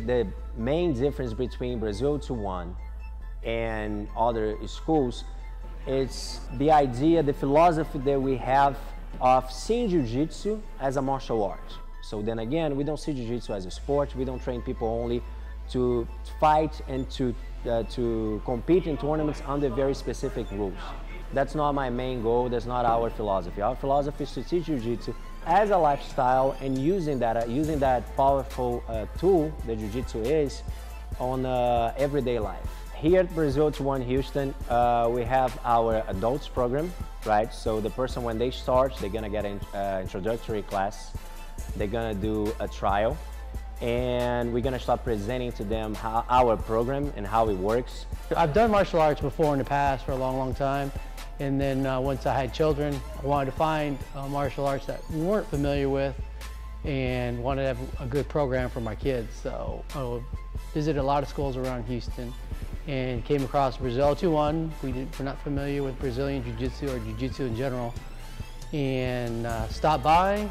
the main difference between Brazil-021 and other schools, it's the idea, the philosophy that we have of seeing Jiu-Jitsu as a martial art. So then again, we don't see Jiu-Jitsu as a sport. We don't train people only to fight and to compete in tournaments under very specific rules. That's not my main goal. That's not our philosophy. Our philosophy is to teach Jiu-Jitsu as a lifestyle and using that powerful tool that Jiu-Jitsu is on everyday life. Here at Brazil-021 Houston, we have our adults program, right? So the person, when they start, they're gonna get an introductory class. They're gonna do a trial, and we're gonna start presenting to them our program and how it works. I've done martial arts before in the past for a long, long time. And then once I had children, I wanted to find martial arts that we weren't familiar with and wanted to have a good program for my kids. So I visited a lot of schools around Houston and came across Brazil-021. We're not familiar with Brazilian Jiu-Jitsu or Jiu-Jitsu in general. And stopped by.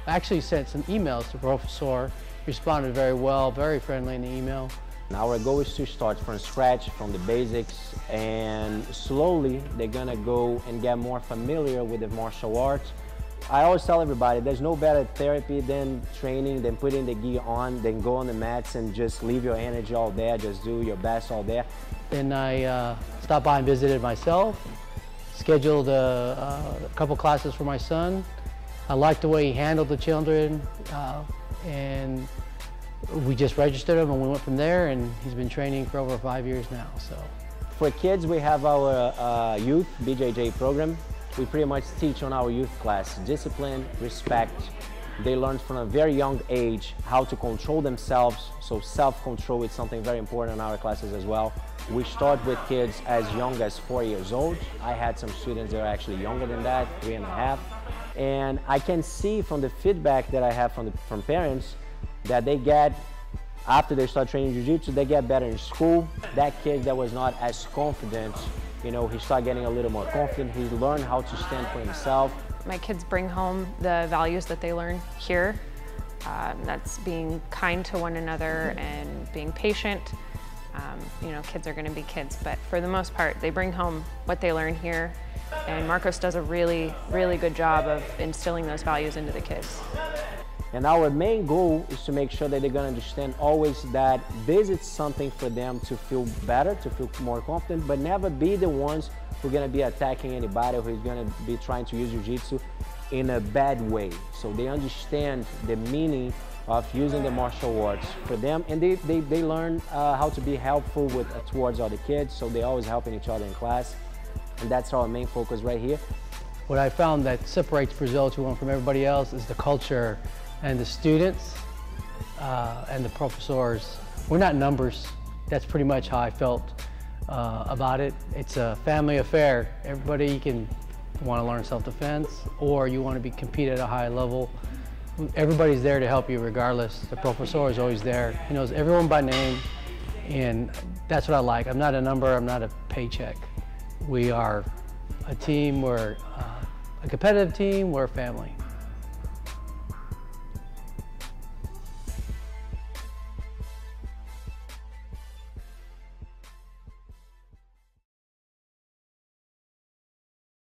I actually sent some emails to the professor, responded very well, very friendly in the email. Our goal is to start from scratch, from the basics, and slowly they're gonna go and get more familiar with the martial arts. I always tell everybody, there's no better therapy than training, than putting the gi on, then go on the mats and just leave your energy all there, just do your best all there. Then I stopped by and visited myself, scheduled a couple classes for my son. I liked the way he handled the children, and we just registered him and we went from there, and he's been training for over 5 years now. So, for kids, we have our youth BJJ program. We pretty much teach on our youth class discipline, respect. They learn from a very young age how to control themselves. So self-control is something very important in our classes as well. We start with kids as young as 4 years old. I had some students that are actually younger than that, 3.5. And I can see from the feedback that I have from parents that they get, after they start training Jiu-Jitsu, they get better in school. That kid that was not as confident, you know, he started getting a little more confident. He learned how to stand for himself. My kids bring home the values that they learn here. That's being kind to one another and being patient. You know, kids are going to be kids, but for the most part, they bring home what they learn here. And Marcos does a really, really good job of instilling those values into the kids. And our main goal is to make sure that they're going to understand always that this is something for them to feel better, to feel more confident, but never be the ones who are going to be attacking anybody, who's going to be trying to use Jiu-Jitsu in a bad way. So they understand the meaning of using the martial arts for them, and they learn how to be helpful towards other kids, so they're always helping each other in class. And that's our main focus right here. What I found that separates Brazil-021 from everybody else is the culture and the students and the professors. We're not numbers. That's pretty much how I felt about it. It's a family affair. Everybody can want to learn self-defense, or you want to compete at a high level. Everybody's there to help you regardless. The professor is always there. He knows everyone by name, and that's what I like. I'm not a number, I'm not a paycheck. We are a team, we're a competitive team, we're a family.